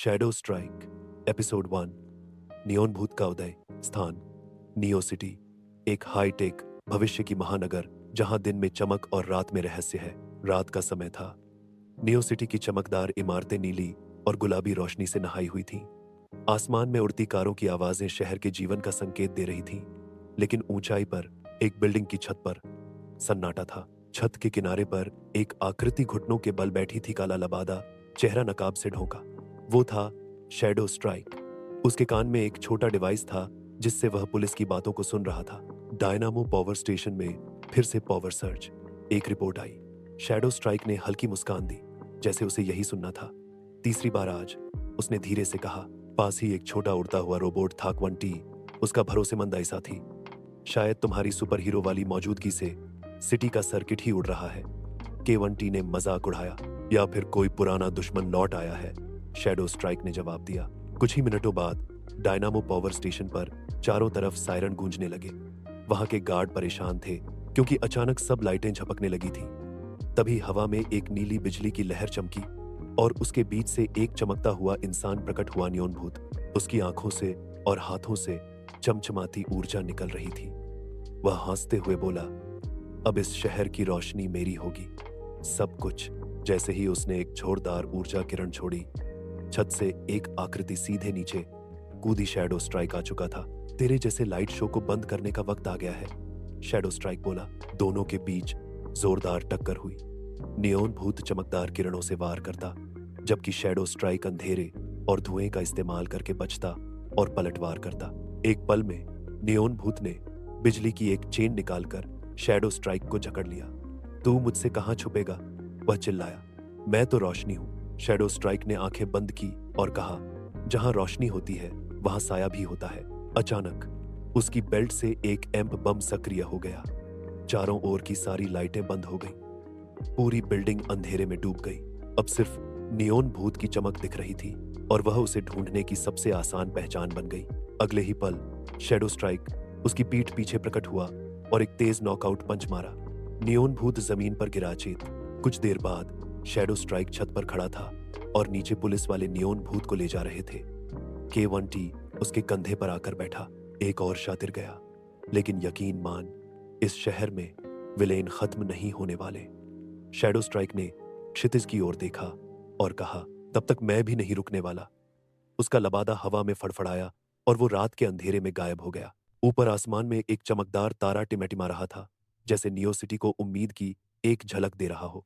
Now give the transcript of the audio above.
Shadow strike episode 1। Neon भूत का उदय स्थान नियो सिटी, एक हाई टेक भविष्य की महानगर जहां दिन में चमक और रात में रहस्य है। रात का समय था। नियो सिटी की चमकदार इमारतें नीली और गुलाबी रोशनी से नहाई हुई थीं। आसमान में उड़ती कारों की आवाजें शहर के जीवन का संकेत दे रही थीं। लेकिन ऊंचाई पर एक बिल्डिंग की छत पर सन्नाटा था। छत के किनारे पर एक आकृति घुटनों के बल बैठी थी। काला लबादा चेहरा नकाब से ढोका। वो था शैडो स्ट्राइक। उसके कान में एक छोटा डिवाइस था जिससे वह पुलिस की बातों को सुन रहा था। डायनामो पावर स्टेशन में फिर से पावर सर्ज। एक रिपोर्ट आई। शैडो स्ट्राइक ने हल्की मुस्कान दी, जैसे उसे यही सुनना था। तीसरी बार आज उसने धीरे से कहा। पास ही एक छोटा उड़ता हुआ रोबोट था। क्वंटी उसका भरोसेमंद ऐसा थी। शायद तुम्हारी सुपर हीरो वाली मौजूदगी से सिटी का सर्किट ही उड़ रहा है। K1T ने मजाक उड़ाया। या फिर कोई पुराना दुश्मन लौट आया है, शैडो स्ट्राइक ने जवाब दिया। कुछ ही मिनटों बाद डायनामो पावर स्टेशन पर चारों तरफ सायरन गूंजने लगे। वहां के गार्ड परेशान थे क्योंकि अचानक सब लाइटें झपकने लगी थी। तभी हवा में एक नीली बिजली की लहर चमकी और उसके बीच से एक चमकता हुआ इंसान प्रकट हुआ। नियोन भूत। उसकी आंखों से और हाथों से चमचमाती ऊर्जा निकल रही थी। वह हंसते हुए बोला, अब इस शहर की रोशनी मेरी होगी। सब कुछ। जैसे ही उसने एक जोरदार ऊर्जा किरण छोड़ी, छत से एक आकृति सीधे नीचे कूदी। शैडो स्ट्राइक आ चुका था। तेरे जैसे लाइट शो को बंद करने का वक्त आ गया है, शैडो स्ट्राइक बोला। दोनों के बीच जोरदार टक्कर हुई। नियोन भूत चमकदार किरणों से वार करता, जबकि शैडो स्ट्राइक अंधेरे और धुएं का इस्तेमाल करके बचता और पलटवार करता। एक पल में नियोन भूत ने बिजली की एक चेन निकालकर शैडो स्ट्राइक को जकड़ लिया। तू मुझसे कहां छुपेगा, वह चिल्लाया। मैं तो रोशनी हूं, शैडो स्ट्राइक ने आंखें बंद की और कहा, जहां रोशनी होती है वहां साया भी होता है। अचानक उसकी बेल्ट से एक एम्प बम सक्रिय हो गया। चारों ओर की सारी लाइटें बंद हो गईं। पूरी बिल्डिंग अंधेरे में डूब गई। अब सिर्फ नियोन भूत की चमक दिख रही थी और वह उसे ढूंढने की सबसे आसान पहचान बन गई। अगले ही पल शैडो स्ट्राइक उसकी पीठ पीछे प्रकट हुआ और एक तेज नॉकआउट पंच मारा। नियोन भूत जमीन पर गिरा चेत। कुछ देर बाद शैडो स्ट्राइक छत पर खड़ा था और नीचे पुलिस वाले नियोन भूत को ले जा रहे थे। K1T उसके कंधे पर आकर बैठा। एक और शातिर गया, लेकिन यकीन मान, इस शहर में विलेन खत्म नहीं होने वाले। शैडो स्ट्राइक ने क्षितिज की ओर देखा और कहा, तब तक मैं भी नहीं रुकने वाला। उसका लबादा हवा में फड़फड़ाया और वो रात के अंधेरे में गायब हो गया। ऊपर आसमान में एक चमकदार तारा टिमटिमा रहा था, जैसे नियो सिटी को उम्मीद की एक झलक दे रहा हो।